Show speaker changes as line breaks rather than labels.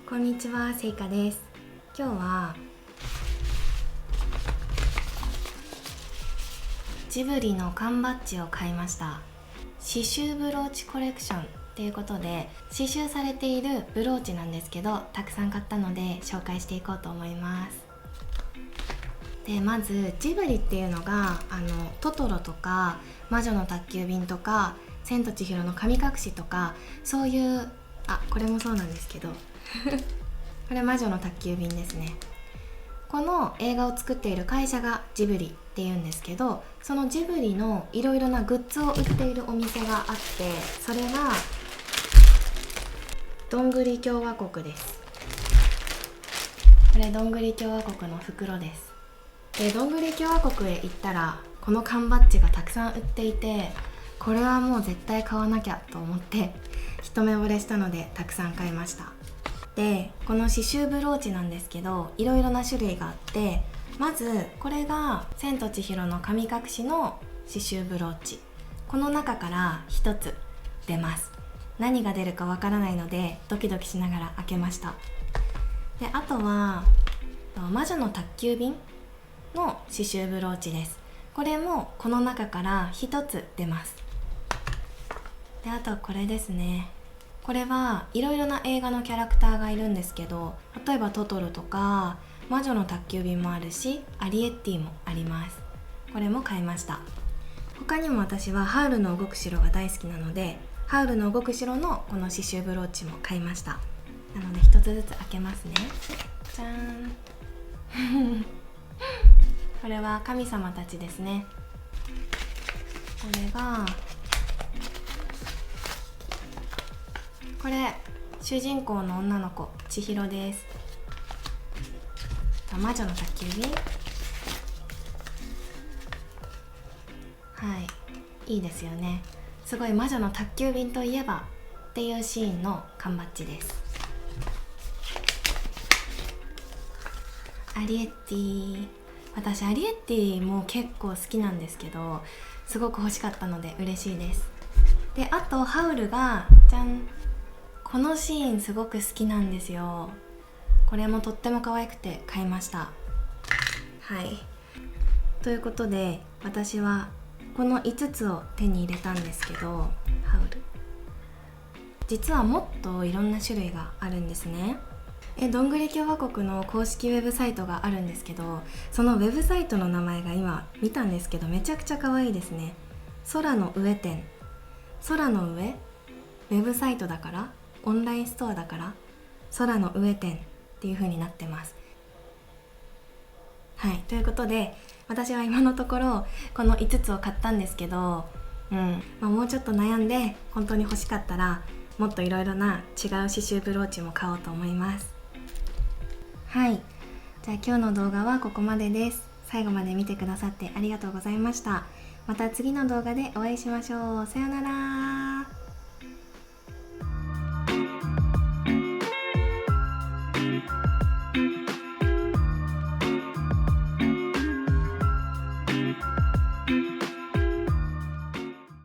こんにちは、せいかです。今日はジブリの缶バッジを買いました。刺繍ブローチコレクションっていうことで刺繍されているブローチなんですけど、たくさん買ったので紹介していこうと思います。でまずジブリっていうのがトトロとか魔女の宅急便とか千と千尋の神隠しとか、そういうこれもそうなんですけどこれ魔女の宅急便ですね。この映画を作っている会社がジブリっていうんですけど、そのジブリのいろいろなグッズを売っているお店があって、それがどんぐり共和国です。これどんぐり共和国の袋です。でどんぐり共和国へ行ったらこの缶バッジがたくさん売っていて、これはもう絶対買わなきゃと思って一目惚れしたのでたくさん買いました。でこの刺繍ブローチなんですけど、いろいろな種類があって、まずこれが千と千尋の神隠しの刺繍ブローチ。この中から一つ出ます。何が出るかわからないのでドキドキしながら開けました。であとは魔女の宅急便の刺繍ブローチです。これもこの中から一つ出ます。であとこれですね。これはいろいろな映画のキャラクターがいるんですけど、例えばトトロとか魔女の宅急便もあるし、アリエッティもあります。これも買いました。他にも私はハウルの動く城が大好きなので、ハウルの動く城のこの刺繍ブローチも買いました。なので一つずつ開けますね。じゃーんこれは神様たちですね。これ主人公の女の子千尋です。魔女の宅急便、いいですよね。すごい魔女の宅急便といえばっていうシーンの缶バッジです。アリエッティ、私アリエッティも結構好きなんですけど、すごく欲しかったので嬉しいです。であとハウルがじゃん、このシーンすごく好きなんですよ。これもとっても可愛くて買いました。ということで私はこの5つを手に入れたんですけど、ハウル実はもっといろんな種類があるんですね。どんぐり共和国の公式ウェブサイトがあるんですけど、そのウェブサイトの名前が今見たんですけどめちゃくちゃ可愛いですね。空の上店、空の上、ウェブサイトだからオンラインストアだから空の上店っていう風になってます。ということで私は今のところこの5つを買ったんですけど、もうちょっと悩んで本当に欲しかったらもっといろいろな違う刺繍ブローチも買おうと思います。じゃあ今日の動画はここまでです。最後まで見てくださってありがとうございました。また次の動画でお会いしましょう。さようなら。